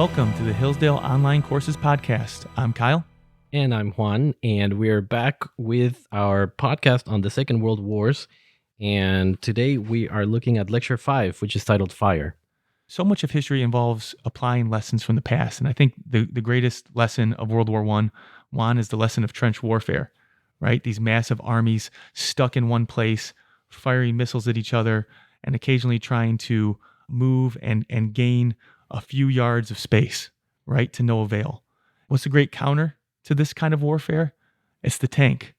Welcome to the Hillsdale Online Courses Podcast. I'm Kyle. And I'm Juan, and we're back with our podcast on the Second World Wars. And today we are looking at Lecture 5, which is titled Fire. So much of history involves applying lessons from the past. And I think the greatest lesson of World War I, Juan, is the lesson of trench warfare, right? These massive armies stuck in one place, firing missiles at each other, and occasionally trying to move and gain a few yards of space, right, to no avail. What's the great counter to this kind of warfare? It's the tank.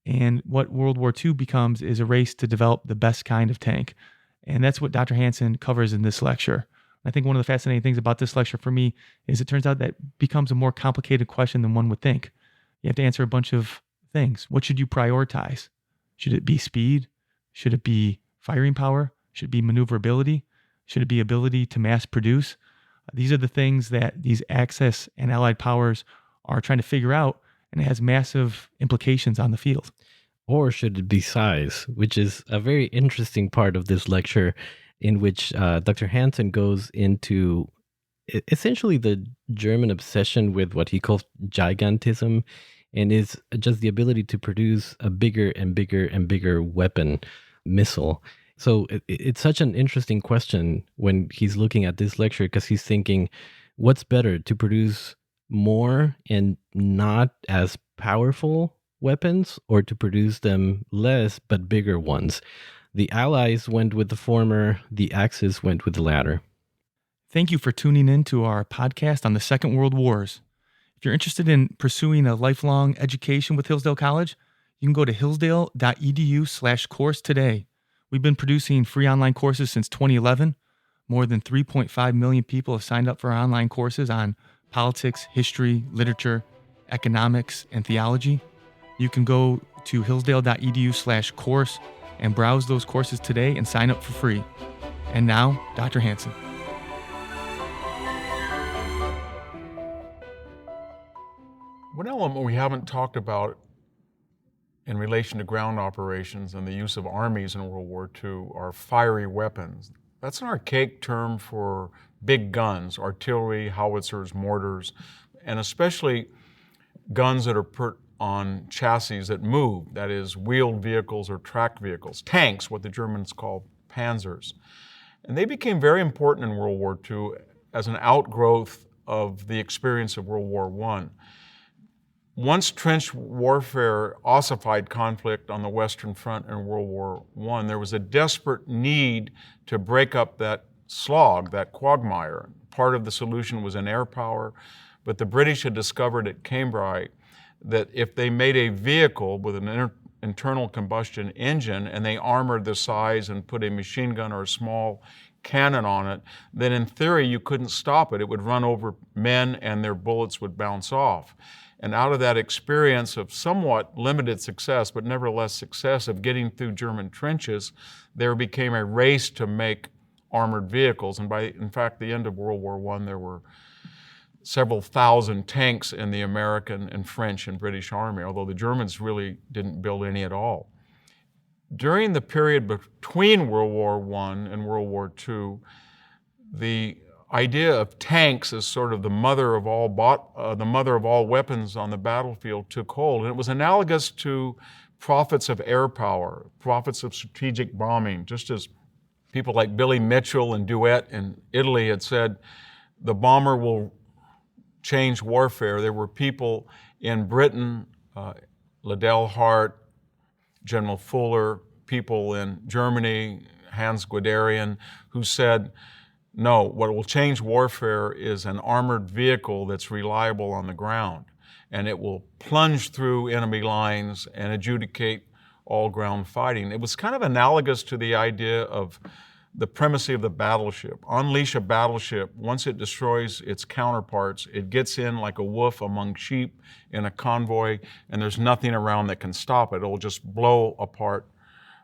And what World War II becomes is a race to develop the best kind of tank. And that's what Dr. Hanson covers in this lecture. I think one of the fascinating things about this lecture for me is it turns out that becomes a more complicated question than one would think. You have to answer a bunch of things. What should you prioritize? Should it be speed? Should it be firing power? Should it be maneuverability? Should it be ability to mass produce? These are the things that these Axis and Allied powers are trying to figure out, and it has massive implications on the field. Or should it be size, which is a very interesting part of this lecture in which Dr. Hanson goes into essentially the German obsession with what he calls gigantism, and is just the ability to produce a bigger and bigger and bigger weapon, missile. So it's such an interesting question when he's looking at this lecture, because he's thinking, what's better, to produce more and not as powerful weapons, or to produce them less but bigger ones? The Allies went with the former, the Axis went with the latter. Thank you for tuning in to our podcast on the Second World Wars. If you're interested in pursuing a lifelong education with Hillsdale College, you can go to hillsdale.edu/course today. We've been producing free online courses since 2011. More than 3.5 million people have signed up for our online courses on politics, history, literature, economics, and theology. You can go to hillsdale.edu/course and browse those courses today and sign up for free. And now, Dr. Hanson. One element we haven't talked about in relation to ground operations and the use of armies in World War II are fiery weapons. That's an archaic term for big guns, artillery, howitzers, mortars, and especially guns that are put on chassis that move, that is, wheeled vehicles or tracked vehicles, tanks, what the Germans call panzers. And they became very important in World War II as an outgrowth of the experience of World War I. Once trench warfare ossified conflict on the Western Front in World War I, there was a desperate need to break up that slog, that quagmire. Part of the solution was in air power, but the British had discovered at Cambrai that if they made a vehicle with an internal combustion engine and they armored the size and put a machine gun or a small cannon on it, then in theory you couldn't stop it. It would run over men and their bullets would bounce off. And out of that experience of somewhat limited success, but nevertheless success of getting through German trenches, there became a race to make armored vehicles. And in fact, the end of World War I, there were several thousand tanks in the American and French and British Army, although the Germans really didn't build any at all. During the period between World War I and World War II, the idea of tanks as sort of the mother of all weapons on the battlefield took hold. And it was analogous to prophets of air power, prophets of strategic bombing, just as people like Billy Mitchell and Duet in Italy had said, the bomber will change warfare. There were people in Britain, Liddell Hart, General Fuller, people in Germany, Hans Guderian, who said, no, what will change warfare is an armored vehicle that's reliable on the ground, and it will plunge through enemy lines and adjudicate all ground fighting. It was kind of analogous to the idea of the primacy of the battleship. Unleash a battleship, once it destroys its counterparts, it gets in like a wolf among sheep in a convoy, and there's nothing around that can stop it. It'll just blow apart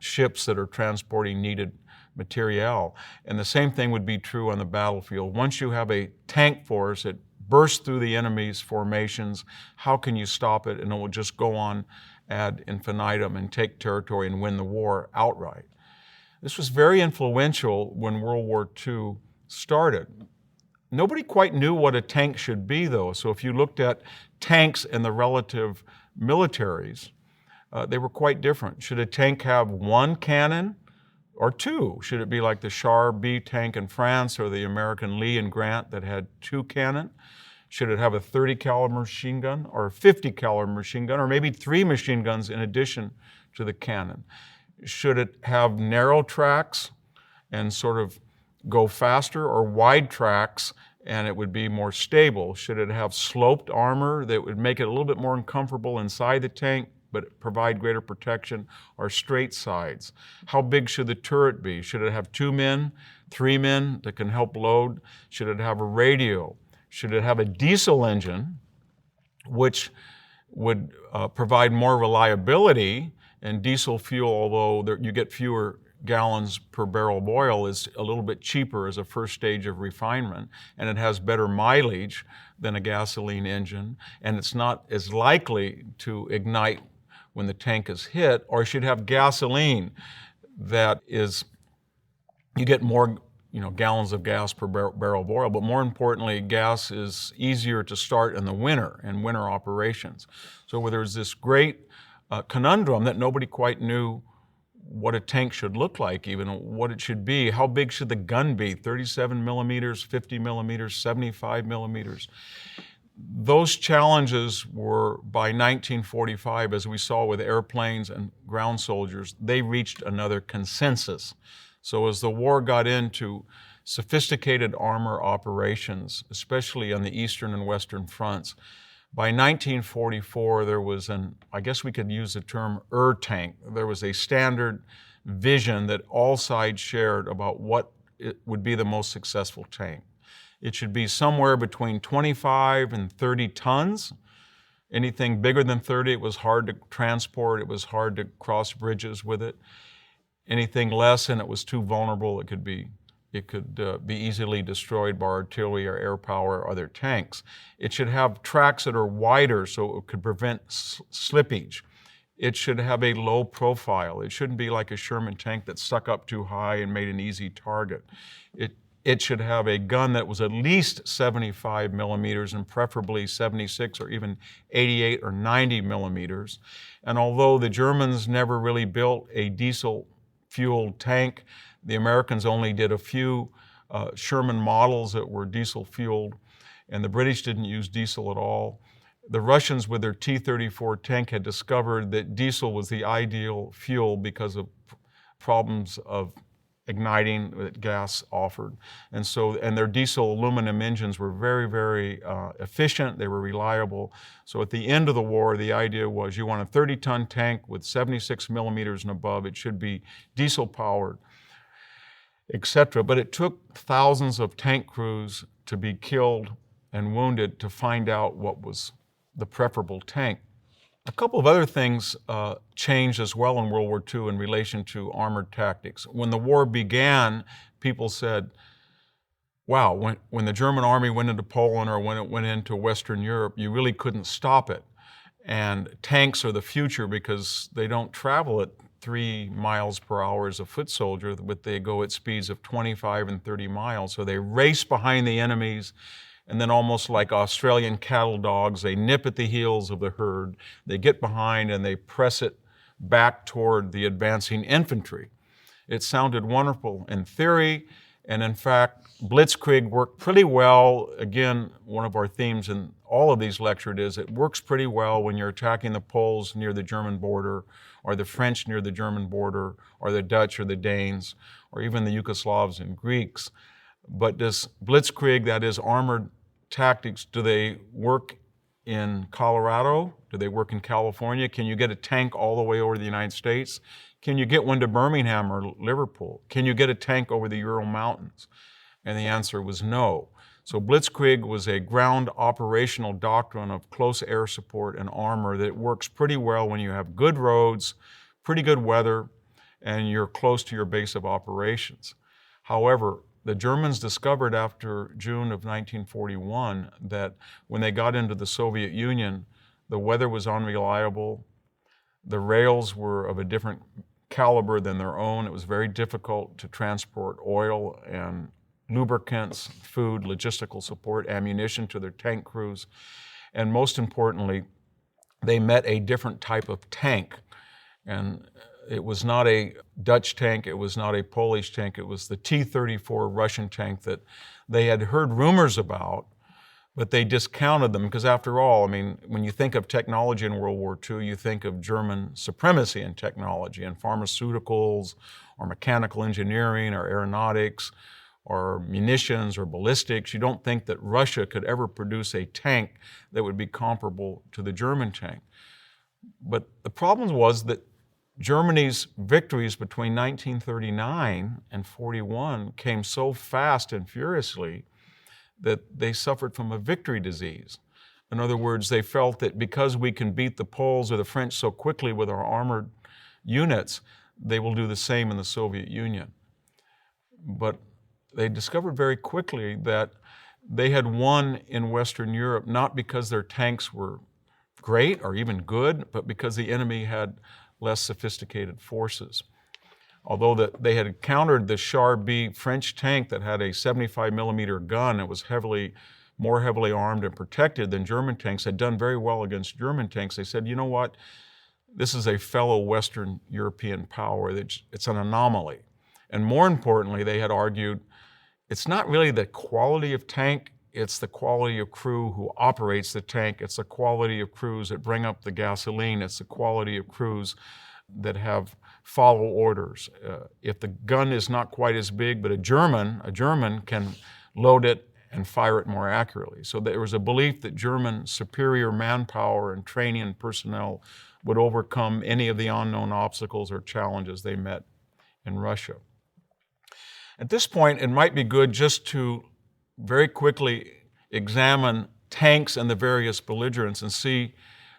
ships that are transporting needed materiel. And the same thing would be true on the battlefield. Once you have a tank force, it bursts through the enemy's formations. How can you stop it? And it will just go on ad infinitum and take territory and win the war outright. This was very influential when World War II started. Nobody quite knew what a tank should be, though. So if you looked at tanks and the relative militaries, they were quite different. Should a tank have one cannon or two? Should it be like the Char B tank in France or the American Lee and Grant that had two cannon? Should it have a 30 caliber machine gun or a 50 caliber machine gun or maybe 3 machine guns in addition to the cannon? Should it have narrow tracks and sort of go faster, or wide tracks and it would be more stable? Should it have sloped armor that would make it a little bit more uncomfortable inside the tank but provide greater protection, or straight sides? How big should the turret be? Should it have 2 men, 3 men that can help load? Should it have a radio? Should it have a diesel engine, which would provide more reliability? And diesel fuel, although you get fewer gallons per barrel of oil, is a little bit cheaper as a first stage of refinement, and it has better mileage than a gasoline engine, and it's not as likely to ignite when the tank is hit. Or should have gasoline that is, you get more gallons of gas per barrel of oil, but more importantly, gas is easier to start in the winter, in winter operations. So there's this great conundrum that nobody quite knew what a tank should look like, even what it should be. How big should the gun be? 37 millimeters, 50 millimeters, 75 millimeters? Those challenges were, by 1945, as we saw with airplanes and ground soldiers, they reached another consensus. So as the war got into sophisticated armor operations, especially on the eastern and western fronts, by 1944 there was I guess we could use the term tank. There was a standard vision that all sides shared about what it would be the most successful tank. It should be somewhere between 25 and 30 tons. Anything bigger than 30, it was hard to transport, it was hard to cross bridges with it. Anything less, and it was too vulnerable. It could be easily destroyed by artillery or air power or other tanks. It should have tracks that are wider so it could prevent slippage. It should have a low profile. It shouldn't be like a Sherman tank that stuck up too high and made an easy target. It should have a gun that was at least 75 millimeters and preferably 76 or even 88 or 90 millimeters. And although the Germans never really built a diesel-fueled tank, the Americans only did a few Sherman models that were diesel-fueled, and the British didn't use diesel at all. The Russians, with their T-34 tank, had discovered that diesel was the ideal fuel because of problems of igniting that gas offered. And their diesel aluminum engines were very, very efficient. They were reliable. So at the end of the war, the idea was you want a 30-ton tank with 76 millimeters and above. It should be diesel-powered, etc. But it took thousands of tank crews to be killed and wounded to find out what was the preferable tank. A couple of other things changed as well in World War II in relation to armored tactics. When the war began, people said, wow, when the German army went into Poland or when it went into Western Europe, you really couldn't stop it. And tanks are the future because they don't travel at 3 miles per hour as a foot soldier, but they go at speeds of 25 and 30 miles. So they race behind the enemies, and then almost like Australian cattle dogs, they nip at the heels of the herd. They get behind and they press it back toward the advancing infantry. It sounded wonderful in theory, and in fact, blitzkrieg worked pretty well. Again, one of our themes in all of these lectures is it works pretty well when you're attacking the Poles near the German border, or the French near the German border, or the Dutch or the Danes, or even the Yugoslavs and Greeks. But does blitzkrieg, that is armored tactics, do they work in Colorado? Do they work in California? Can you get a tank all the way over to the United States? Can you get one to Birmingham or Liverpool? Can you get a tank over the Ural Mountains? And the answer was no. So blitzkrieg was a ground operational doctrine of close air support and armor that works pretty well when you have good roads, pretty good weather, and you're close to your base of operations. However, the Germans discovered after June of 1941 that when they got into the Soviet Union, the weather was unreliable, the rails were of a different caliber than their own. It was very difficult to transport oil and lubricants, food, logistical support, ammunition to their tank crews. And most importantly, they met a different type of tank. And it was not a Dutch tank, it was not a Polish tank, it was the T-34 Russian tank that they had heard rumors about, but they discounted them because after all, I mean, when you think of technology in World War II, you think of German supremacy in technology and pharmaceuticals or mechanical engineering or aeronautics or munitions or ballistics. You don't think that Russia could ever produce a tank that would be comparable to the German tank. But the problem was that Germany's victories between 1939 and 41 came so fast and furiously that they suffered from a victory disease. In other words, they felt that because we can beat the Poles or the French so quickly with our armored units, they will do the same in the Soviet Union. But they discovered very quickly that they had won in Western Europe not because their tanks were great or even good, but because the enemy had less sophisticated forces. Although they had countered the Char B French tank that had a 75 millimeter gun, it was more heavily armed and protected than German tanks, had done very well against German tanks. They said, you know what, this is a fellow Western European power, it's an anomaly. And more importantly, they had argued, it's not really the quality of tank, it's the quality of crew who operates the tank, it's the quality of crews that bring up the gasoline, it's the quality of crews that have follow orders. If the gun is not quite as big, but a German can load it and fire it more accurately. So there was a belief that German superior manpower and training and personnel would overcome any of the unknown obstacles or challenges they met in Russia. At this point, it might be good just to very quickly examine tanks and the various belligerents and see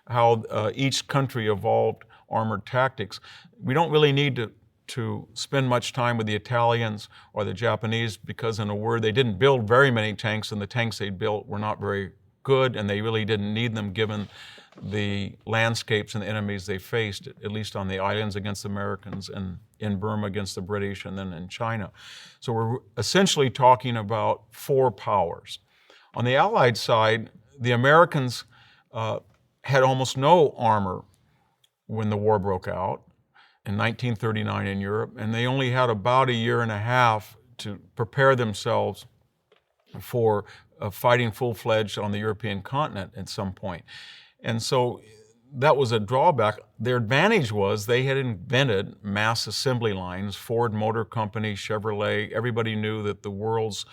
how each country evolved armored tactics. We don't really need to spend much time with the Italians or the Japanese because, in a word, they didn't build very many tanks, and the tanks they built were not very good, and they really didn't need them given the landscapes and the enemies they faced, at least on the islands against the Americans and in Burma against the British and then in China. So we're essentially talking about four powers. On the Allied side, the Americans had almost no armor when the war broke out in 1939 in Europe, and they only had about a year and a half to prepare themselves for fighting full-fledged on the European continent at some point. And so that was a drawback. Their advantage was they had invented mass assembly lines. Ford Motor Company, Chevrolet, everybody knew that the world's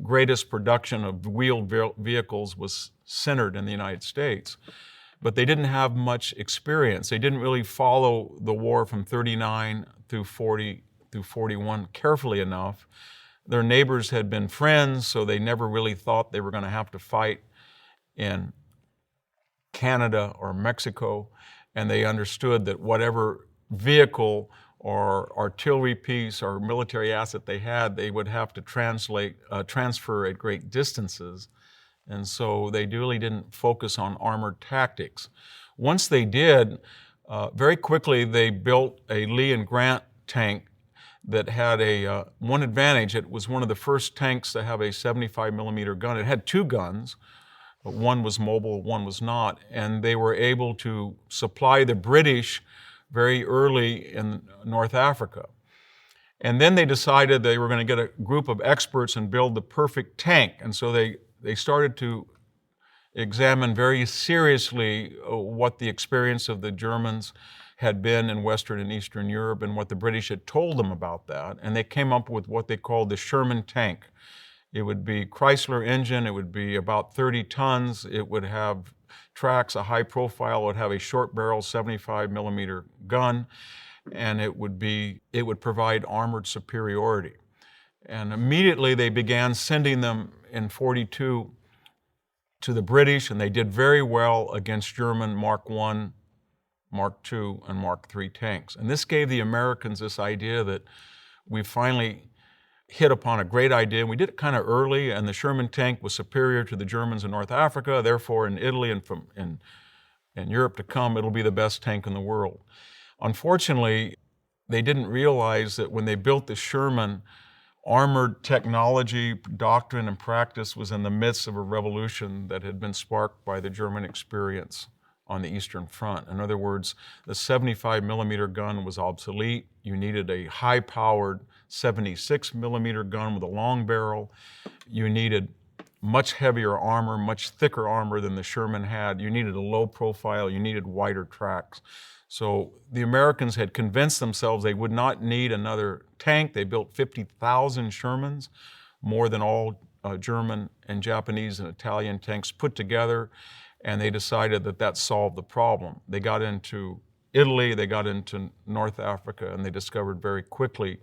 greatest production of wheeled vehicles was centered in the United States. But they didn't have much experience. They didn't really follow the war from 39 through 40 through 41 carefully enough. Their neighbors had been friends, so they never really thought they were going to have to fight in Canada or Mexico, and they understood that whatever vehicle or artillery piece or military asset they had, they would have to transfer at great distances. And so they really didn't focus on armored tactics. Once they did, very quickly they built a Lee and Grant tank that had one advantage. It was one of the first tanks to have a 75 millimeter gun. It had two guns, but one was mobile, one was not. And they were able to supply the British very early in North Africa. And then they decided they were going to get a group of experts and build the perfect tank. And so they started to examine very seriously what the experience of the Germans had been in Western and Eastern Europe and what the British had told them about that. And they came up with what they called the Sherman tank. It would be Chrysler engine, it would be about 30 tons, it would have tracks, a high profile, it would have a short barrel 75 millimeter gun, and it would provide armored superiority. And immediately they began sending them in 42 to the British, and they did very well against German Mark I, Mark II, and Mark III tanks. And this gave the Americans this idea that we finally hit upon a great idea. We did it kind of early, and the Sherman tank was superior to the Germans in North Africa. Therefore, in Italy and in Europe to come, it'll be the best tank in the world. Unfortunately, they didn't realize that when they built the Sherman, Armored technology, doctrine, and practice was in the midst of a revolution that had been sparked by the German experience on the Eastern Front. In other words, the 75 millimeter gun was obsolete. You needed a high-powered 76 millimeter gun with a long barrel. You needed much heavier armor, much thicker armor than the Sherman had. You needed a low profile. You needed wider tracks. So the Americans had convinced themselves they would not need another tank. They built 50,000 Shermans, more than all German and Japanese and Italian tanks put together, and they decided that that solved the problem. They got into Italy, they got into North Africa, and they discovered very quickly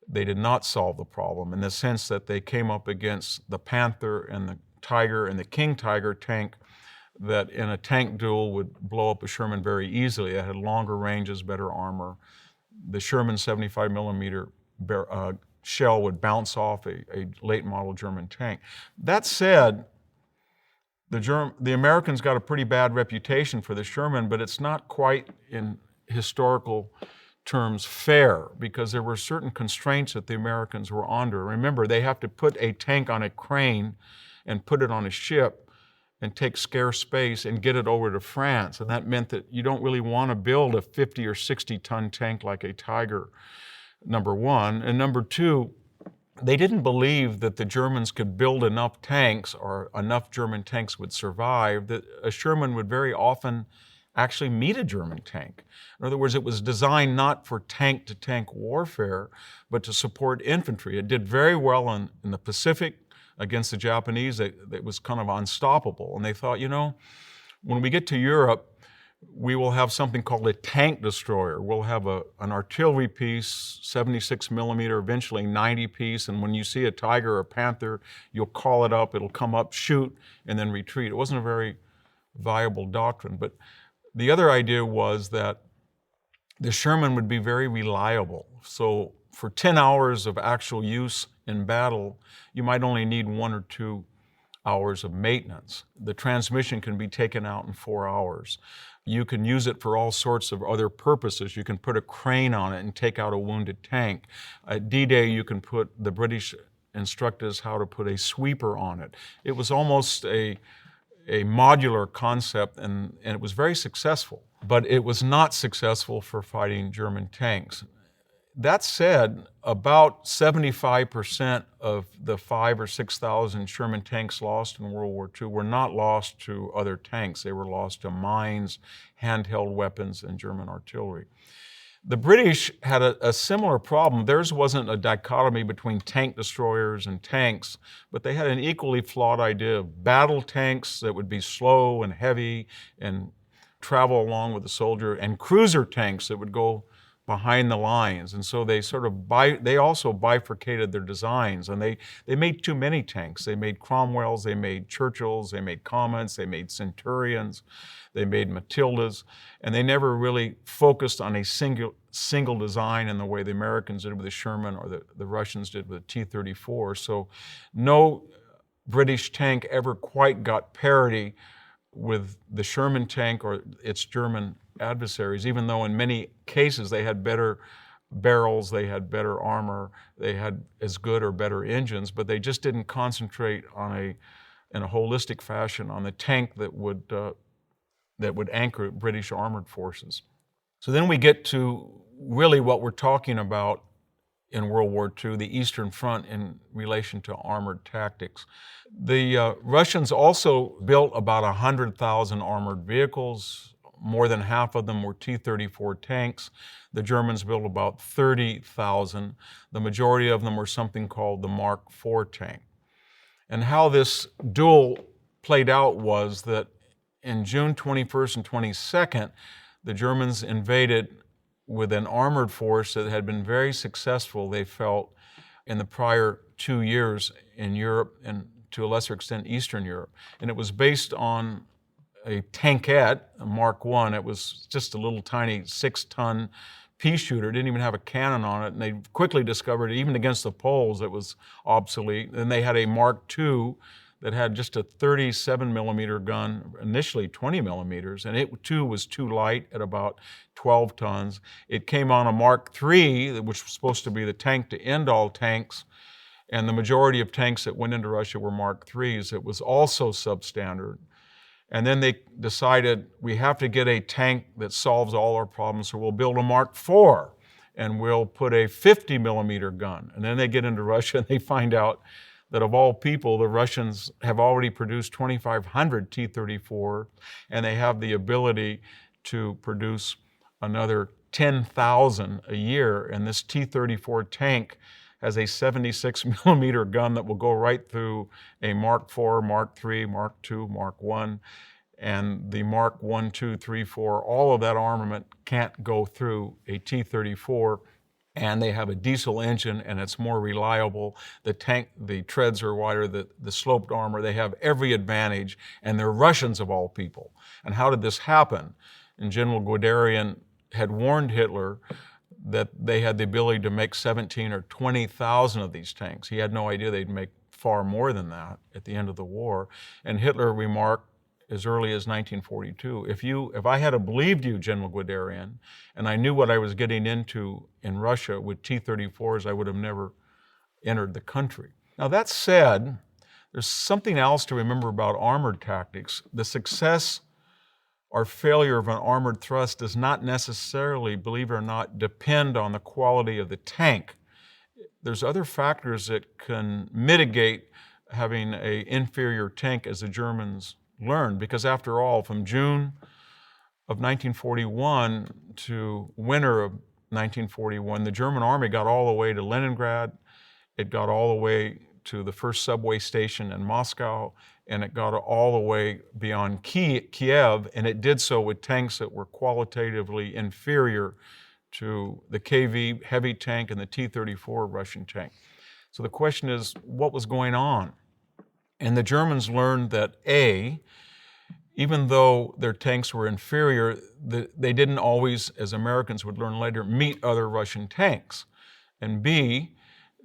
they did not solve the problem in the sense that they came up against the Panther and the Tiger and the King Tiger tank that in a tank duel would blow up a Sherman very easily. It had longer ranges, better armor. The Sherman 75 millimeter shell would bounce off a late model German tank. That said, the Americans got a pretty bad reputation for the Sherman, but it's not quite in historical terms fair, because there were certain constraints that the Americans were under. Remember, they have to put a tank on a crane and put it on a ship and take scarce space and get it over to France. And that meant that you don't really want to build a 50 or 60 ton tank like a Tiger, number one. And number two, they didn't believe that the Germans could build enough tanks or enough German tanks would survive, that a Sherman would very often actually meet a German tank. In other words, it was designed not for tank-to-tank warfare, but to support infantry. It did very well in the Pacific against the Japanese. It was kind of unstoppable. And they thought, you know, when we get to Europe, we will have something called a tank destroyer. We'll have an artillery piece, 76 millimeter, eventually 90 piece, and when you see a Tiger or a Panther, you'll call it up, it'll come up, shoot, and then retreat. It wasn't a very viable doctrine, but the other idea was that the Sherman would be very reliable. So for 10 hours of actual use in battle, you might only need 1 or 2 hours of maintenance. The transmission can be taken out in 4 hours. You can use it for all sorts of other purposes. You can put a crane on it and take out a wounded tank. At D-Day, the British instruct us how to put a sweeper on it. It was almost a modular concept, and it was very successful, but it was not successful for fighting German tanks. That said, about 75% of the 5,000 or 6,000 Sherman tanks lost in World War II were not lost to other tanks. They were lost to mines, handheld weapons, and German artillery. The British had a similar problem. Theirs wasn't a dichotomy between tank destroyers and tanks, but they had an equally flawed idea of battle tanks that would be slow and heavy and travel along with the soldier, and cruiser tanks that would go behind the lines. And so they they also bifurcated their designs, and they made too many tanks. They made Cromwells, they made Churchills, they made Commets, they made Centurions, they made Matildas, and they never really focused on a single design in the way the Americans did with the Sherman or the Russians did with the T-34. So no British tank ever quite got parity with the Sherman tank or its German adversaries, even though in many cases they had better barrels, they had better armor, they had as good or better engines, but they just didn't concentrate in a holistic fashion on the tank that would anchor British armored forces. So then we get to really what we're talking about in World War II, the Eastern Front in relation to armored tactics. The Russians also built about 100,000 armored vehicles. More than half of them were T-34 tanks. The Germans built about 30,000. The majority of them were something called the Mark IV tank. And how this duel played out was that in June 21st and 22nd, the Germans invaded with an armored force that had been very successful, they felt, in the prior 2 years in Europe and to a lesser extent Eastern Europe. And it was based on a tankette, a Mark I. It was just a little tiny 6-ton pea shooter. It didn't even have a cannon on it. And they quickly discovered, even against the Poles, it was obsolete. And they had a Mark II that had just a 37 millimeter gun, initially 20 millimeters, and it too was too light at about 12 tons. It came on a Mark III, which was supposed to be the tank to end all tanks, and the majority of tanks that went into Russia were Mark IIIs. It was also substandard. And then they decided we have to get a tank that solves all our problems, so we'll build a Mark IV, and we'll put a 50 millimeter gun. And then they get into Russia and they find out that of all people, the Russians have already produced 2,500 T-34, and they have the ability to produce another 10,000 a year. And this T-34 tank has a 76 millimeter gun that will go right through a Mark IV, Mark III, Mark II, Mark I, and the Mark I, II, III, IV. All of that armament can't go through a T-34, and they have a diesel engine, and it's more reliable. The tank, the treads are wider, the sloped armor, they have every advantage, and they're Russians of all people. And how did this happen? And General Guderian had warned Hitler that they had the ability to make 17 or 20,000 of these tanks. He had no idea they'd make far more than that at the end of the war. And Hitler remarked as early as 1942, if I had believed you, General Guderian, and I knew what I was getting into in Russia with T-34s, I would have never entered the country. Now that said, there's something else to remember about armored tactics. The success or failure of an armored thrust does not necessarily, believe it or not, depend on the quality of the tank. There's other factors that can mitigate having an inferior tank, as the Germans learned, because after all, from June of 1941 to winter of 1941, the German army got all the way to Leningrad, it got all the way to the first subway station in Moscow, and it got all the way beyond Kiev, and it did so with tanks that were qualitatively inferior to the KV heavy tank and the T-34 Russian tank. So the question is, what was going on? And the Germans learned that A, even though their tanks were inferior, they didn't always, as Americans would learn later, meet other Russian tanks. And B,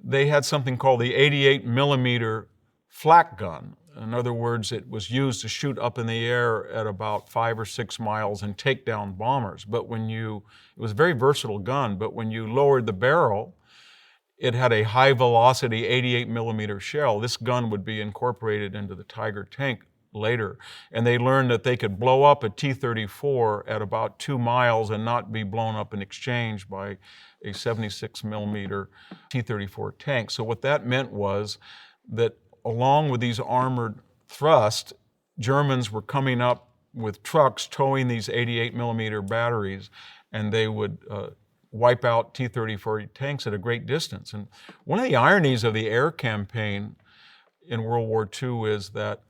they had something called the 88 millimeter flak gun. In other words, it was used to shoot up in the air at about 5 or 6 miles and take down bombers. But it was a very versatile gun, but when you lowered the barrel, it had a high velocity 88 millimeter shell. This gun would be incorporated into the Tiger tank later. And they learned that they could blow up a T-34 at about 2 miles and not be blown up in exchange by a 76 millimeter T-34 tank. So what that meant was that along with these armored thrusts, Germans were coming up with trucks towing these 88 millimeter batteries, and they would wipe out T-34 tanks at a great distance. And one of the ironies of the air campaign in World War II is that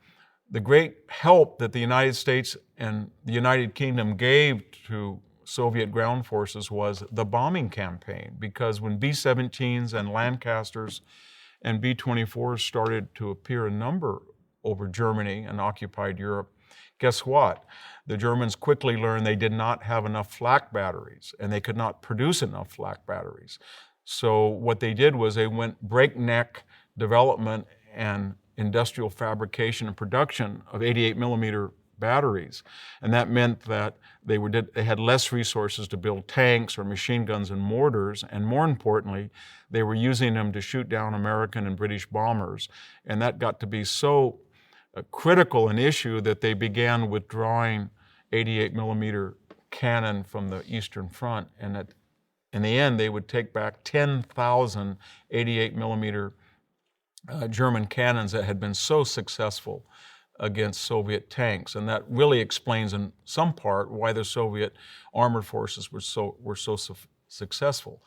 the great help that the United States and the United Kingdom gave to Soviet ground forces was the bombing campaign, because when B-17s and Lancasters and B-24s started to appear in number over Germany and occupied Europe, guess what? The Germans quickly learned they did not have enough flak batteries, and they could not produce enough flak batteries. So what they did was they went breakneck development and industrial fabrication and production of 88 millimeter batteries. And that meant that they had less resources to build tanks or machine guns and mortars, and more importantly, they were using them to shoot down American and British bombers. And that got to be so critical an issue that they began withdrawing 88 millimeter cannon from the Eastern Front. And in the end, they would take back 10,000 88 millimeter German cannons that had been so successful against Soviet tanks. And that really explains in some part why the Soviet armored forces were so successful.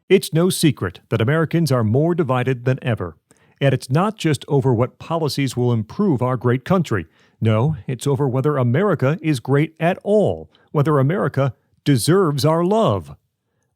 It's no secret that Americans are more divided than ever. And it's not just over what policies will improve our great country. No, it's over whether America is great at all, whether America deserves our love.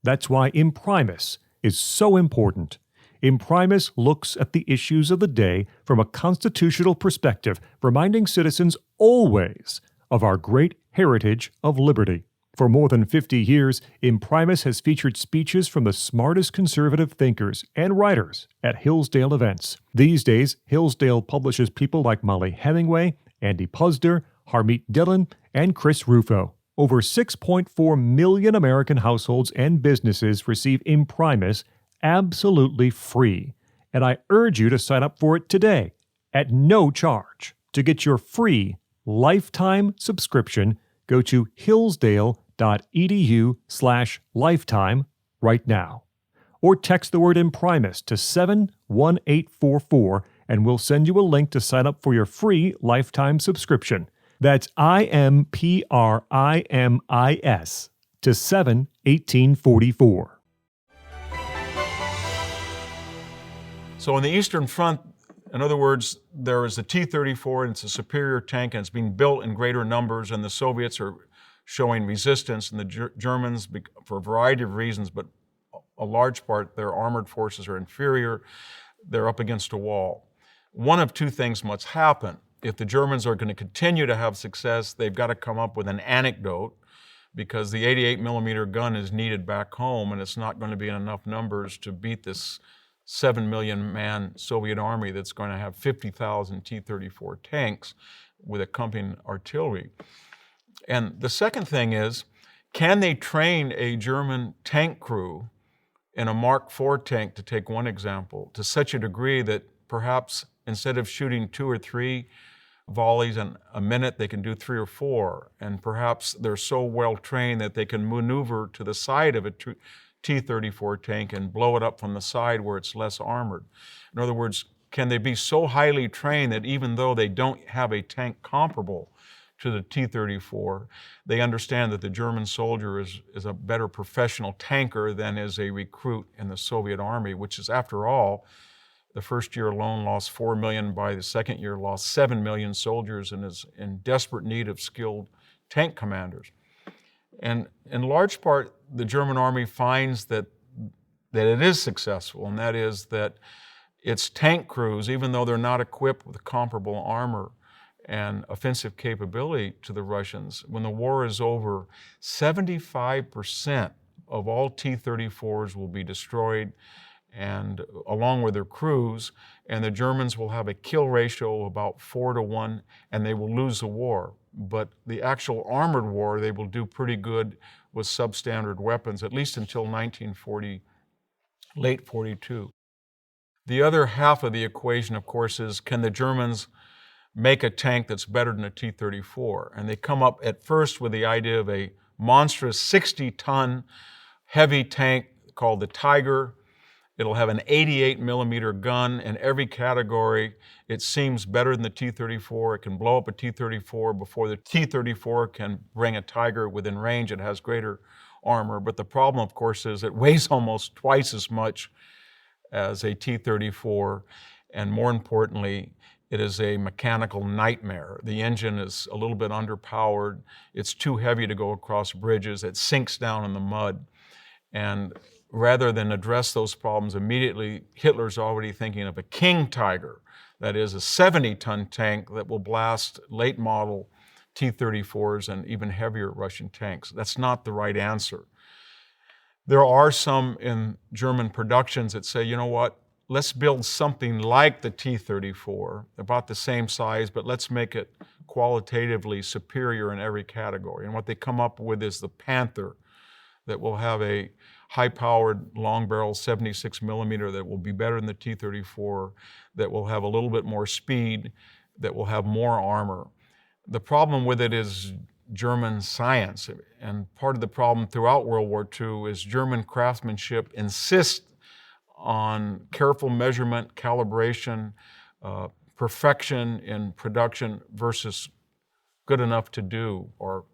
That's why Imprimis is so important. Imprimis looks at the issues of the day from a constitutional perspective, reminding citizens always of our great heritage of liberty. For more than 50 years, Imprimis has featured speeches from the smartest conservative thinkers and writers at Hillsdale events. These days, Hillsdale publishes people like Molly Hemingway, Andy Puzder, Harmeet Dillon, and Chris Rufo. Over 6.4 million American households and businesses receive Imprimis absolutely free. And I urge you to sign up for it today at no charge. To get your free lifetime subscription, go to hillsdale.edu/lifetime right now. Or text the word Imprimis to 71844 and we'll send you a link to sign up for your free lifetime subscription. That's IMPRIMIS to 71844. So on the Eastern Front, in other words, there is the T-34 and it's a superior tank and it's being built in greater numbers, and the Soviets are showing resistance, and the Germans, for a variety of reasons, but a large part, their armored forces are inferior. They're up against a wall. One of two things must happen. If the Germans are going to continue to have success, they've got to come up with an anecdote, because the 88 millimeter gun is needed back home, and it's not going to be in enough numbers to beat this 7 million man Soviet army that's going to have 50,000 T-34 tanks with accompanying artillery. And the second thing is, can they train a German tank crew in a Mark IV tank, to take one example, to such a degree that perhaps instead of shooting 2 or 3 volleys in a minute, they can do 3 or 4, and perhaps they're so well trained that they can maneuver to the side of a T-34 tank and blow it up from the side where it's less armored. In other words, can they be so highly trained that even though they don't have a tank comparable to the T-34, they understand that the German soldier is a better professional tanker than is a recruit in the Soviet army, which is, after all, the first year alone lost 4 million, by the second year lost 7 million soldiers, and is in desperate need of skilled tank commanders. And in large part, the German army finds that it is successful, and that is that its tank crews, even though they're not equipped with comparable armor and offensive capability to the Russians, when the war is over, 75% of all T-34s will be destroyed, and along with their crews, and the Germans will have a kill ratio of about 4-1, and they will lose the war. But the actual armored war, they will do pretty good with substandard weapons, at least until 1940, late 42. The other half of the equation, of course, is, can the Germans make a tank that's better than a T-34? And they come up at first with the idea of a monstrous 60-ton heavy tank called the Tiger. It'll have an 88 millimeter gun in every category. It seems better than the T-34. It can blow up a T-34 before the T-34 can bring a Tiger within range. It has greater armor. But the problem, of course, is it weighs almost twice as much as a T-34. And more importantly, it is a mechanical nightmare. The engine is a little bit underpowered. It's too heavy to go across bridges. It sinks down in the mud. And rather than address those problems immediately, Hitler's already thinking of a King Tiger, that is a 70-ton tank that will blast late model T-34s and even heavier Russian tanks. That's not the right answer. There are some in German productions that say, you know what, let's build something like the T-34, about the same size, but let's make it qualitatively superior in every category. And what they come up with is the Panther, that will have a high-powered, long-barrel 76 millimeter that will be better than the T-34, that will have a little bit more speed, that will have more armor. The problem with it is German science, and part of the problem throughout World War II is German craftsmanship insists on careful measurement, calibration, perfection in production versus good enough to do, or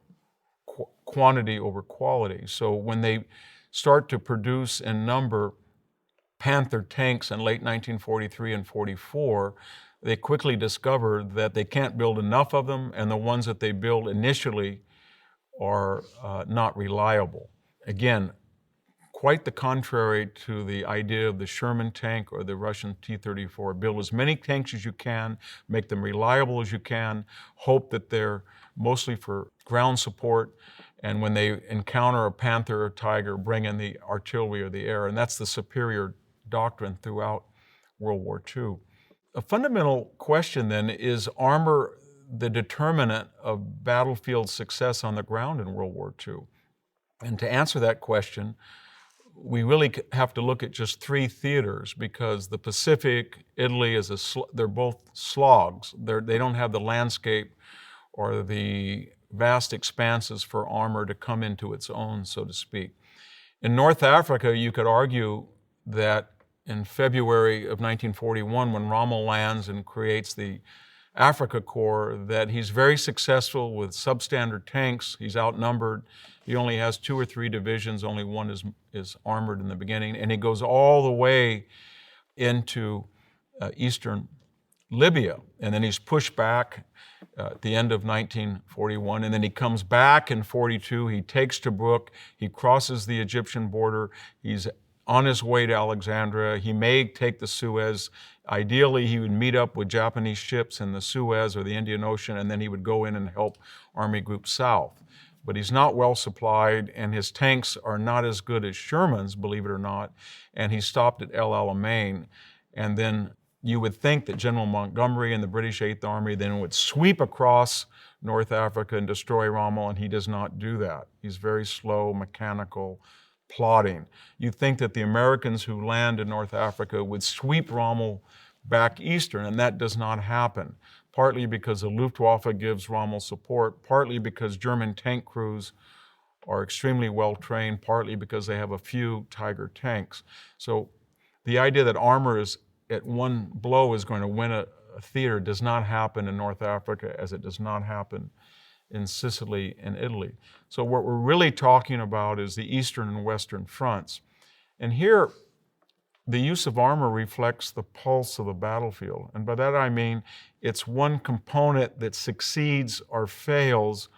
quantity over quality. So when they start to produce and number Panther tanks in late 1943 and 44, they quickly discover that they can't build enough of them, and the ones that they build initially are not reliable. Again, quite the contrary to the idea of the Sherman tank or the Russian T-34. Build as many tanks as you can, make them reliable as you can, hope that they're mostly for ground support, And when they encounter a panther or tiger, bring in the artillery or the air. And that's the superior doctrine throughout World War II. A fundamental question then, is armor the determinant of battlefield success on the ground in World War II? And to answer that question, we really have to look at just three theaters, because the Pacific, Italy, they're both slogs. They don't have the landscape or the vast expanses for armor to come into its own, so to speak. In North Africa, you could argue that in February of 1941, when Rommel lands and creates the Africa Corps, that he's very successful with substandard tanks. He's outnumbered. He only has 2 or 3 divisions, only one is armored in the beginning, and he goes all the way into eastern Libya, and then he's pushed back at the end of 1941, and then he comes back in 42. He takes Tobruk, he crosses the Egyptian border, he's on his way to Alexandria. He may take the Suez. Ideally, he would meet up with Japanese ships in the Suez or the Indian Ocean, and then he would go in and help Army Group South. But he's not well supplied, and his tanks are not as good as Sherman's, believe it or not, and he stopped at El Alamein. And then you would think that General Montgomery and the British Eighth Army then would sweep across North Africa and destroy Rommel, and he does not do that. He's very slow, mechanical, plodding. You'd think that the Americans who land in North Africa would sweep Rommel back eastern, and that does not happen, partly because the Luftwaffe gives Rommel support, partly because German tank crews are extremely well trained, partly because they have a few Tiger tanks. So the idea that armor is at one blow is going to win a theater does not happen in North Africa, as it does not happen in Sicily and Italy. So what we're really talking about is the eastern and western fronts. And here, the use of armor reflects the pulse of the battlefield. And by that I mean it's one component that succeeds or fails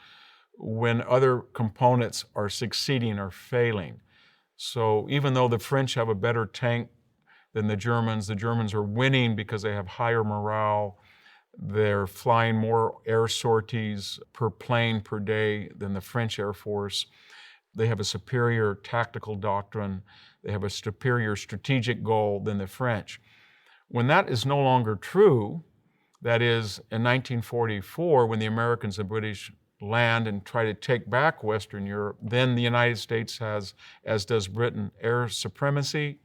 when other components are succeeding or failing. So even though the French have a better tank than the Germans are winning because they have higher morale. They're flying more air sorties per plane per day than the French Air Force. They have a superior tactical doctrine. They have a superior strategic goal than the French. When that is no longer true, that is, in 1944, when the Americans and British land and try to take back Western Europe, then the United States has, as does Britain, air supremacy.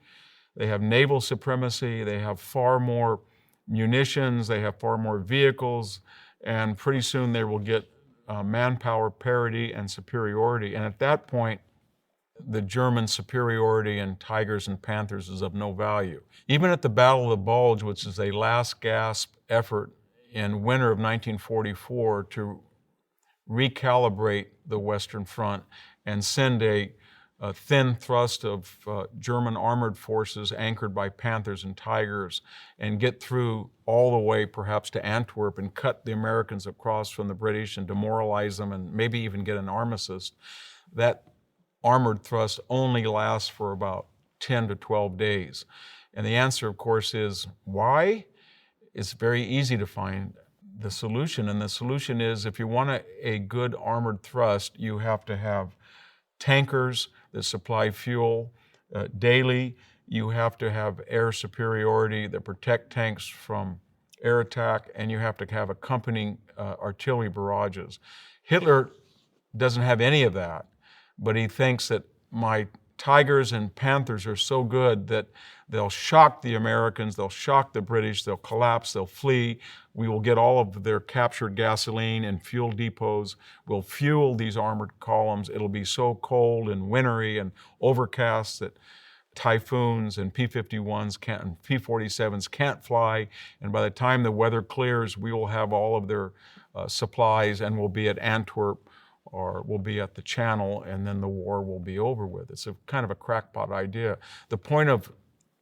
They have naval supremacy. They have far more munitions. They have far more vehicles. And pretty soon they will get manpower parity and superiority. And at that point, the German superiority in Tigers and Panthers is of no value. Even at the Battle of the Bulge, which is a last gasp effort in winter of 1944 to recalibrate the Western Front and send a thin thrust of German armored forces anchored by Panthers and Tigers and get through all the way perhaps to Antwerp and cut the Americans across from the British and demoralize them and maybe even get an armistice. That armored thrust only lasts for about 10 to 12 days. And the answer, of course, is why? It's very easy to find the solution. And the solution is, if you want a good armored thrust, you have to have tankers that supply fuel daily. You have to have air superiority that protect tanks from air attack, and you have to have accompanying artillery barrages. Hitler doesn't have any of that, but he thinks that my Tigers and Panthers are so good that they'll shock the Americans, they'll shock the British, they'll collapse, they'll flee. We will get all of their captured gasoline and fuel depots. We'll fuel these armored columns. It'll be so cold and wintry and overcast that Typhoons and P-51s and P-47s can't fly. And by the time the weather clears, we will have all of their supplies and we'll be at Antwerp or we'll be at the Channel, and then the war will be over with. It's a kind of a crackpot idea. The point of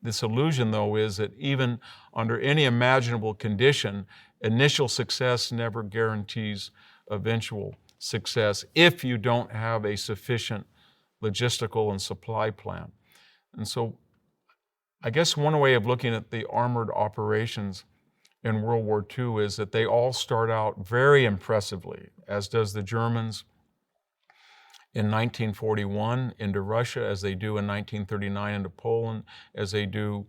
this illusion, though, is that even under any imaginable condition, initial success never guarantees eventual success if you don't have a sufficient logistical and supply plan. And so I guess one way of looking at the armored operations in World War II is that they all start out very impressively, as does the Germans. in 1941 into Russia, as they do in 1939 into Poland, as they do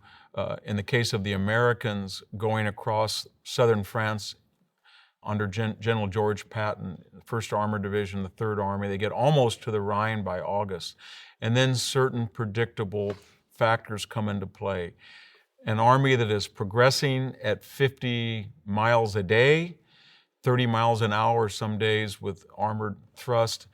in the case of the Americans going across southern France under General George Patton, 1st Armored Division, the 3rd Army. They get almost to the Rhine by August. And then certain predictable factors come into play. An army that is progressing at 50 miles a day, 30 miles an hour some days with armored thrust,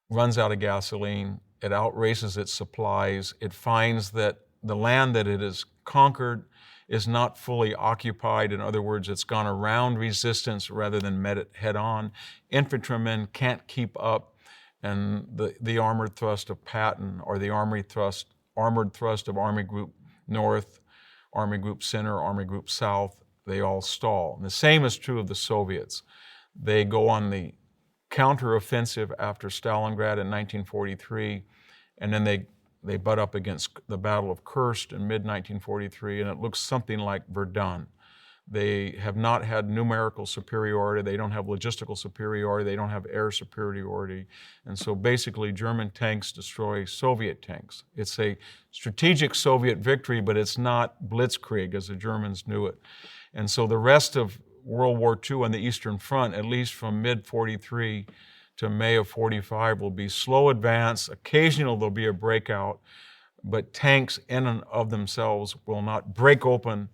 runs out of gasoline, it outraces its supplies, it finds that the land that it has conquered is not fully occupied. In other words, it's gone around resistance rather than met it head on. Infantrymen can't keep up, and the armored thrust of Patton or the armored thrust of Army Group North, Army Group Center, Army Group South, they all stall. And the same is true of the Soviets. They go on the counteroffensive after Stalingrad in 1943, and then they butt up against the Battle of Kursk in mid-1943, and it looks something like Verdun. They have not had numerical superiority, they don't have logistical superiority, they don't have air superiority, and so basically German tanks destroy Soviet tanks. It's a strategic Soviet victory, but it's not blitzkrieg as the Germans knew it. And so the rest of World War II on the Eastern Front, at least from mid-43 to May of 45, will be slow advance. Occasionally there'll be a breakout, but tanks in and of themselves will not break open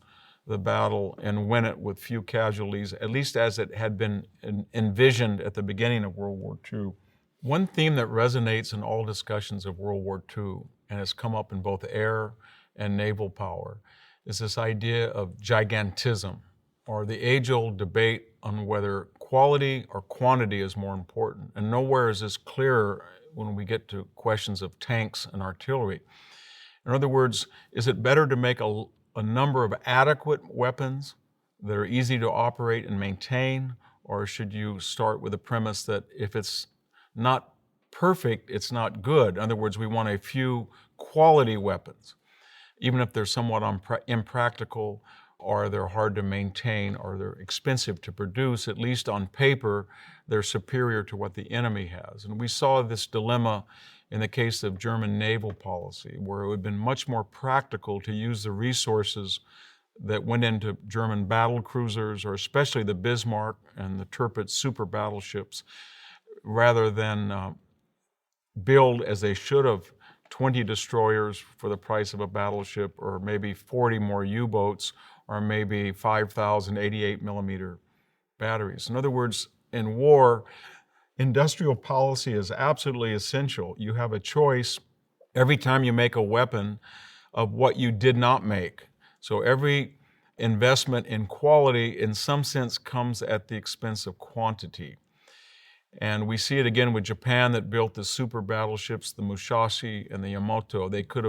the battle and win it with few casualties, at least as it had been envisioned at the beginning of World War II. One theme that resonates in all discussions of World War II, and has come up in both air and naval power, is this idea of gigantism, or the age-old debate on whether quality or quantity is more important. And nowhere is this clearer when we get to questions of tanks and artillery. In other words, is it better to make a number of adequate weapons that are easy to operate and maintain, or should you start with the premise that if it's not perfect, it's not good? In other words, we want a few quality weapons, even if they're somewhat impractical, or they're hard to maintain, or they're expensive to produce. At least on paper, they're superior to what the enemy has. And we saw this dilemma in the case of German naval policy, where it would have been much more practical to use the resources that went into German battle cruisers, or especially the Bismarck and the Tirpitz super battleships, rather than build, as they should have, 20 destroyers for the price of a battleship, or maybe 40 more U-boats, or maybe 5,000 88 millimeter batteries. In other words, in war, industrial policy is absolutely essential. You have a choice every time you make a weapon of what you did not make. So every investment in quality, in some sense, comes at the expense of quantity. And we see it again with Japan, that built the super battleships, the Musashi and the Yamato. They would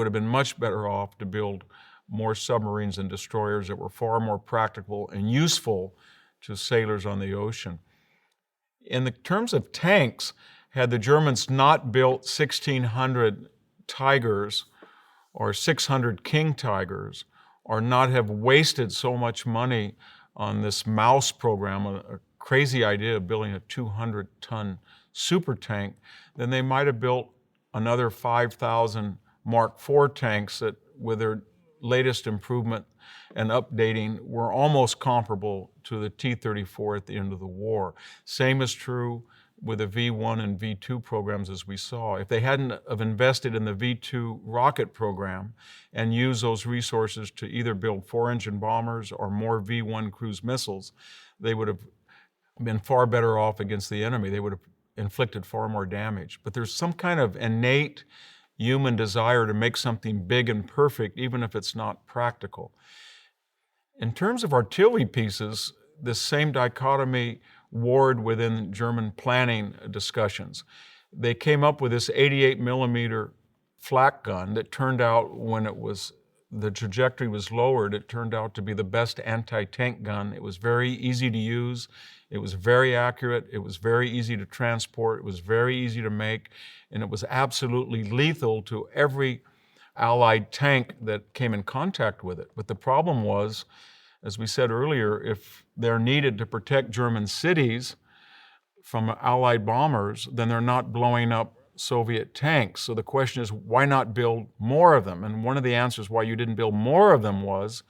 have been much better off to build more submarines and destroyers that were far more practical and useful to sailors on the ocean. In the terms of tanks, had the Germans not built 1,600 Tigers or 600 King Tigers, or not have wasted so much money on this Mouse program, a crazy idea of building a 200-ton super tank, then they might have built another 5,000 Mark IV tanks that, with their latest improvement and updating, were almost comparable to the T-34 at the end of the war. Same is true with the V-1 and V-2 programs, as we saw. If they hadn't have invested in the V-2 rocket program and used those resources to either build 4-engine bombers or more V-1 cruise missiles, they would have been far better off against the enemy. They would have inflicted far more damage. But there's some kind of innate human desire to make something big and perfect, even if it's not practical. In terms of artillery pieces, this same dichotomy warred within German planning discussions. They came up with this 88 millimeter flak gun that turned out, when the trajectory was lowered, it turned out to be the best anti-tank gun. It was very easy to use. It was very accurate. It was very easy to transport. It was very easy to make. And it was absolutely lethal to every Allied tank that came in contact with it. But the problem was, as we said earlier, if they're needed to protect German cities, from Allied bombers, then they're not blowing up Soviet tanks. So the question is, why not build more of them? And one of the answers why you didn't build more of them was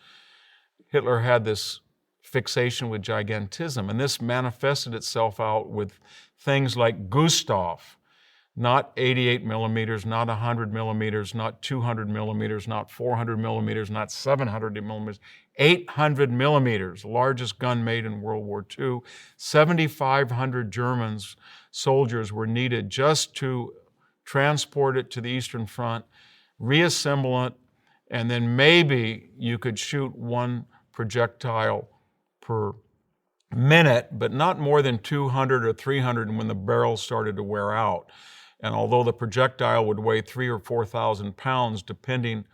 Hitler had this fixation with gigantism, and this manifested itself out with things like Gustav, not 88 millimeters, not 100 millimeters, not 200 millimeters, not 400 millimeters, not 700 millimeters, 800 millimeters, largest gun made in World War II. 7,500 Germans, soldiers were needed just to transport it to the Eastern Front, reassemble it, and then maybe you could shoot one projectile per minute, but not more than 200 or 300 when the barrels started to wear out. And although the projectile would weigh 3,000 or 4,000 pounds, depending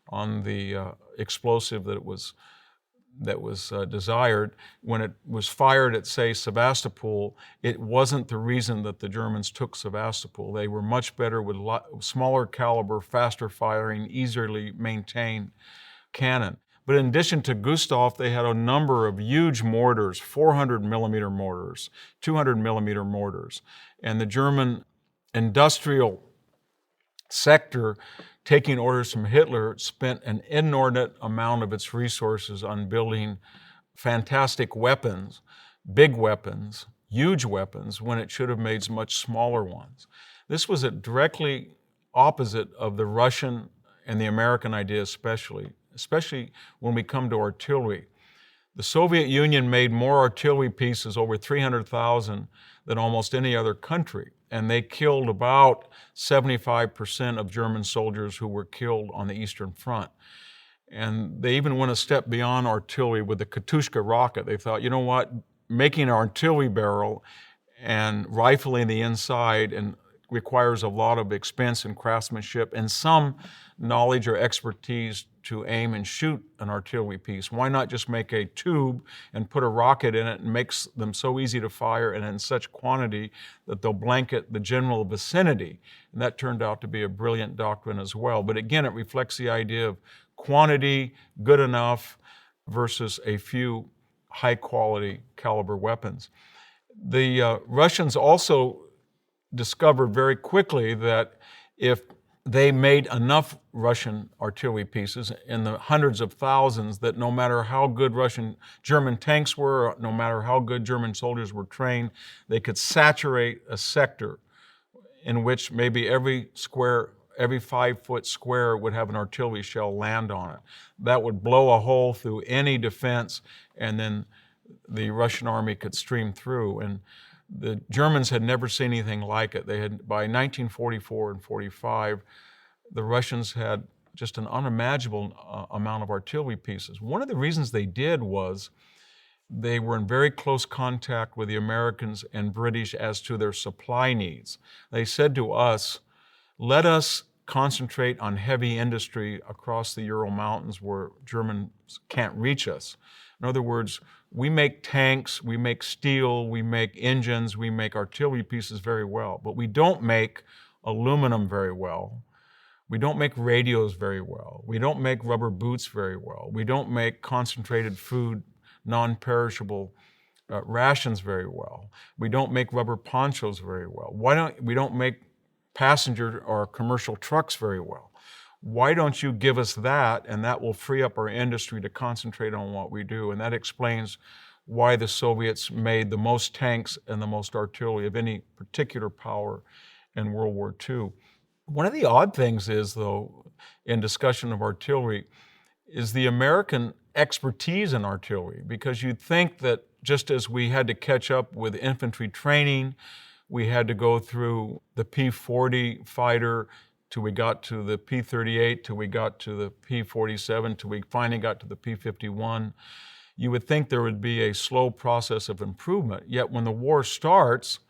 on the explosive that was desired, when it was fired at, say, Sevastopol, it wasn't the reason that the Germans took Sevastopol. They were much better with smaller caliber, faster firing, easily maintained cannon. But in addition to Gustav, they had a number of huge mortars, 400 millimeter mortars, 200 millimeter mortars. And the German industrial sector, taking orders from Hitler, spent an inordinate amount of its resources on building fantastic weapons, big weapons, huge weapons, when it should have made much smaller ones. This was directly opposite of the Russian and the American idea especially when we come to artillery. The Soviet Union made more artillery pieces, over 300,000, than almost any other country. And they killed about 75% of German soldiers who were killed on the Eastern Front. And they even went a step beyond artillery with the Katyusha rocket. They thought, you know what, making an artillery barrel and rifling the inside and requires a lot of expense and craftsmanship and some knowledge or expertise to aim and shoot an artillery piece. Why not just make a tube and put a rocket in it and makes them so easy to fire and in such quantity that they'll blanket the general vicinity? And that turned out to be a brilliant doctrine as well. But again, it reflects the idea of quantity, good enough, versus a few high quality caliber weapons. The Russians also discovered very quickly that if they made enough Russian artillery pieces in the hundreds of thousands that no matter how good German tanks were, no matter how good German soldiers were trained, they could saturate a sector in which maybe every 5-foot square would have an artillery shell land on it. That would blow a hole through any defense, and then the Russian army could stream through. And the Germans had never seen anything like it. They had, by 1944 and 45, the Russians had just an unimaginable amount of artillery pieces. One of the reasons they did was they were in very close contact with the Americans and British as to their supply needs. They said to us, let us concentrate on heavy industry across the Ural Mountains where Germans can't reach us. In other words, we make tanks, we make steel, we make engines, we make artillery pieces very well, but we don't make aluminum very well. We don't make radios very well. We don't make rubber boots very well. We don't make concentrated food, non-perishable rations very well. We don't make rubber ponchos very well. We don't make passenger or commercial trucks very well. Why don't you give us that, and that will free up our industry to concentrate on what we do. And that explains why the Soviets made the most tanks and the most artillery of any particular power in World War II. One of the odd things is, though, in discussion of artillery, is the American expertise in artillery, because you'd think that just as we had to catch up with infantry training, we had to go through the P-40 fighter till we got to the P-38, till we got to the P-47, till we finally got to the P-51. You would think there would be a slow process of improvement. Yet when the war starts,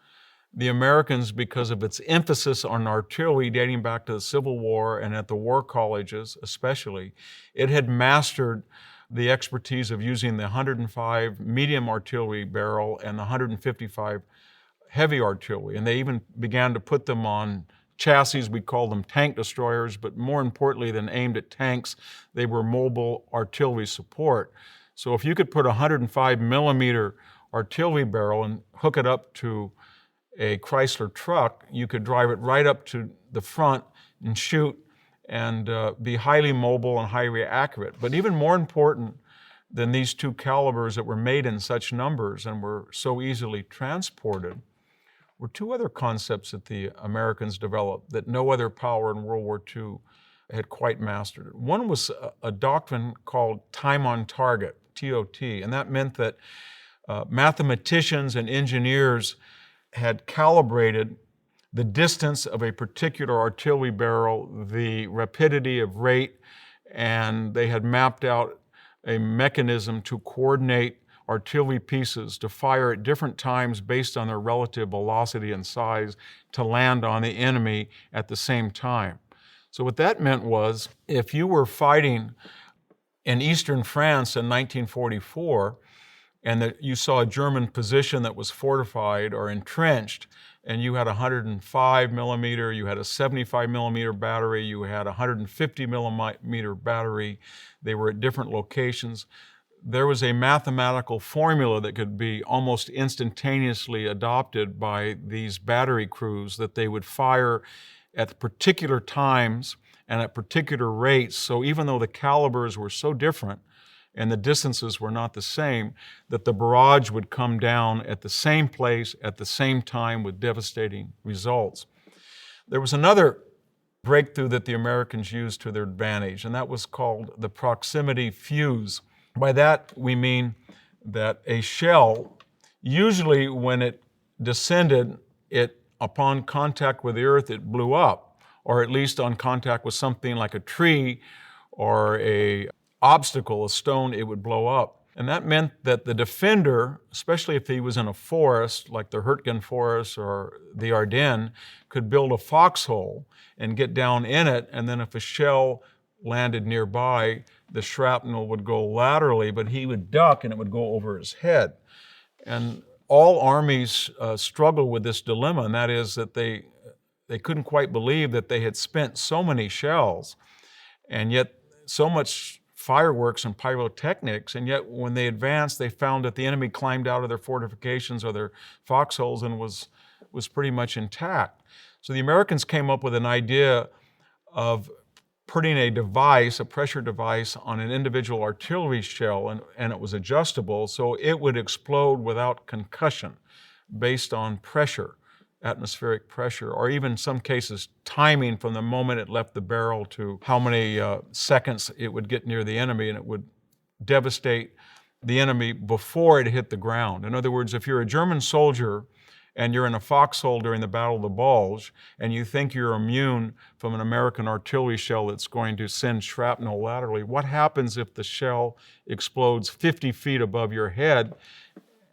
the Americans, because of its emphasis on artillery dating back to the Civil War and at the war colleges especially, it had mastered the expertise of using the 105 medium artillery barrel and the 155 heavy artillery. And they even began to put them on chassis. We call them tank destroyers, but more importantly than aimed at tanks, they were mobile artillery support. So if you could put a 105 millimeter artillery barrel and hook it up to a Chrysler truck, you could drive it right up to the front and shoot and be highly mobile and highly accurate. But even more important than these two calibers that were made in such numbers and were so easily transported were two other concepts that the Americans developed that no other power in World War II had quite mastered. One was a doctrine called time on target, TOT, and that meant that mathematicians and engineers had calibrated the distance of a particular artillery barrel, the rapidity of rate, and they had mapped out a mechanism to coordinate artillery pieces to fire at different times based on their relative velocity and size to land on the enemy at the same time. So what that meant was, if you were fighting in eastern France in 1944, and that you saw a German position that was fortified or entrenched, and you had a 105 millimeter, you had a 75 millimeter battery, you had a 150 millimeter battery, they were at different locations. There was a mathematical formula that could be almost instantaneously adopted by these battery crews that they would fire at particular times and at particular rates. So even though the calibers were so different and the distances were not the same, that the barrage would come down at the same place at the same time with devastating results. There was another breakthrough that the Americans used to their advantage, and that was called the proximity fuse. By that we mean that a shell, usually when it descended, upon contact with the earth, it blew up, or at least on contact with something like a tree or a obstacle, a stone, it would blow up. And that meant that the defender, especially if he was in a forest, like the Hurtgen forest or the Ardennes, could build a foxhole and get down in it, and then if a shell landed nearby, the shrapnel would go laterally, but he would duck and it would go over his head. And all armies struggle with this dilemma, and that is that they couldn't quite believe that they had spent so many shells, and yet so much fireworks and pyrotechnics, and yet when they advanced, they found that the enemy climbed out of their fortifications or their foxholes and was pretty much intact. So the Americans came up with an idea of putting a device, a pressure device, on an individual artillery shell, and it was adjustable, so it would explode without concussion based on pressure, atmospheric pressure, or even in some cases timing from the moment it left the barrel to how many seconds it would get near the enemy, and it would devastate the enemy before it hit the ground. In other words, if you're a German soldier and you're in a foxhole during the Battle of the Bulge, and you think you're immune from an American artillery shell that's going to send shrapnel laterally, what happens if the shell explodes 50 feet above your head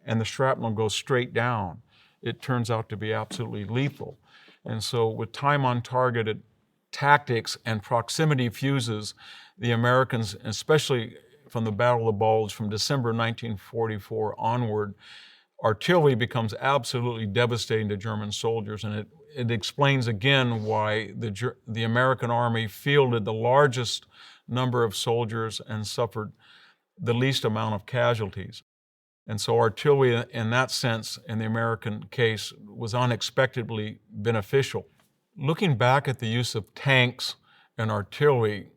and the shrapnel goes straight down? It turns out to be absolutely lethal. And so with time-on-targeted tactics and proximity fuses, the Americans, especially from the Battle of the Bulge from December 1944 onward, artillery becomes absolutely devastating to German soldiers, and it explains again why the American Army fielded the largest number of soldiers and suffered the least amount of casualties. And so artillery, in that sense, in the American case, was unexpectedly beneficial. Looking back at the use of tanks and artillery,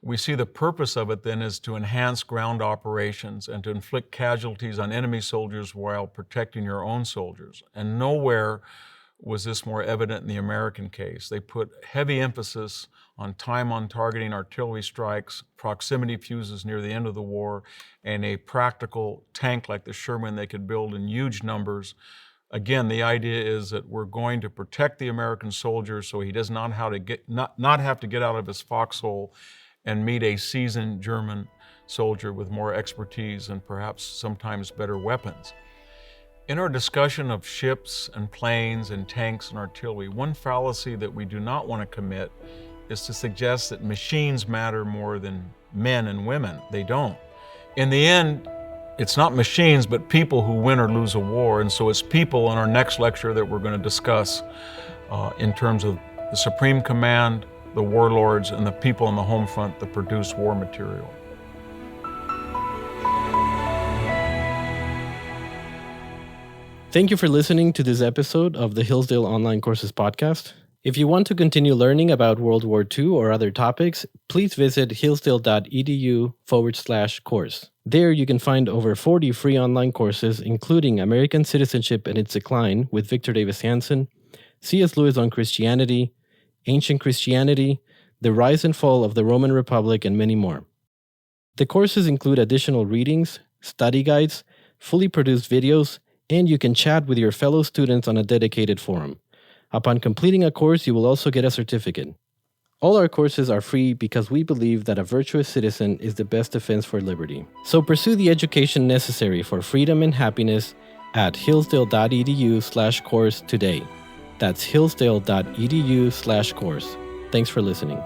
we see the purpose of it then is to enhance ground operations and to inflict casualties on enemy soldiers while protecting your own soldiers. And nowhere was this more evident in the American case. They put heavy emphasis on time on targeting artillery strikes, proximity fuses near the end of the war, and a practical tank like the Sherman they could build in huge numbers. Again, the idea is that we're going to protect the American soldier so he does not have to get out of his foxhole and meet a seasoned German soldier with more expertise and perhaps sometimes better weapons. In our discussion of ships and planes and tanks and artillery, one fallacy that we do not want to commit is to suggest that machines matter more than men and women. They don't. In the end, it's not machines, but people who win or lose a war, and so it's people in our next lecture that we're going to discuss in terms of the Supreme Command, the warlords, and the people on the home front that produce war material. Thank you for listening to this episode of the Hillsdale Online Courses podcast. If you want to continue learning about World War II or other topics, please visit hillsdale.edu/course. There you can find over 40 free online courses, including American Citizenship and Its Decline with Victor Davis Hanson, C.S. Lewis on Christianity, Ancient Christianity, The Rise and Fall of the Roman Republic, and many more. The courses include additional readings, study guides, fully produced videos, and you can chat with your fellow students on a dedicated forum. Upon completing a course, you will also get a certificate. All our courses are free because we believe that a virtuous citizen is the best defense for liberty. So pursue the education necessary for freedom and happiness at hillsdale.edu/course today. That's hillsdale.edu/course. Thanks for listening.